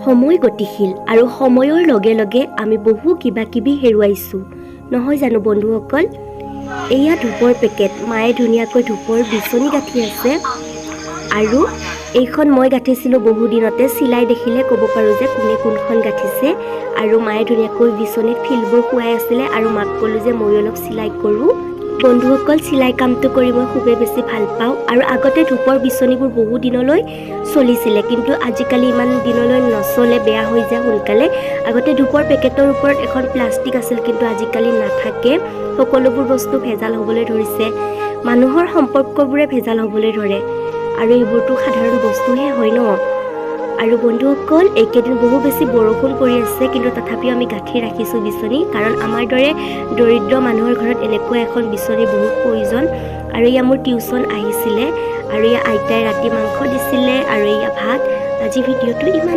সময় গতিশীল আৰু সময়ৰ লগে লগে আমি বহু কিবা কিবি হেৰুৱাইছোঁ নহয় জানো বন্ধুসকল। এয়া ধূপৰ পেকেট, মায়ে ধুনীয়াকৈ ধূপৰ বিচনী গাঁঠি আছে আৰু এইখন মই গাঁঠিছিলোঁ বহু দিনতে। চিলাই দেখিলে ক'ব পাৰোঁ যে কোনে কোনখন গাঁঠিছে। আৰু মায়ে ধুনীয়াকৈ বিচনীত ফিলবোৰ শুৱাই আছিলে আৰু মাক ক'লোঁ যে ময়ো অলপ চিলাই কৰোঁ। বন্ধুসকল, চিলাই কামটো কৰি মই খুবেই বেছি ভাল পাওঁ আৰু আগতে ধূপৰ বিচনীবোৰ বহু দিনলৈ চলিছিলে, কিন্তু আজিকালি ইমান দিনলৈ নচলে, বেয়া হৈ যায় সোনকালে। আগতে ধূপৰ পেকেটৰ ওপৰত এখন প্লাষ্টিক আছিল, কিন্তু আজিকালি নাথাকে। সকলোবোৰ বস্তু ভেজাল হ'বলৈ ধৰিছে, মানুহৰ সম্পৰ্কবোৰে ভেজাল হ'বলৈ ধৰে আৰু এইবোৰতো সাধাৰণ বস্তুহে হয় ন। আৰু বন্ধুসকল, এইকেইদিন বহু বেছি বৰষুণ পৰি আছে, কিন্তু তথাপিও আমি গাঁঠি ৰাখিছোঁ বিচনী, কাৰণ আমাৰ দৰে দৰিদ্ৰ মানুহৰ ঘৰত এনেকুৱা এখন বিচনী বহুত প্ৰয়োজন। আৰু এয়া মোৰ টিউচন আহিছিলে আৰু এয়া আইতাই ৰাতি মাংস দিছিলে আৰু এয়া ভাত। আজি ভিডিঅ'টো ইমান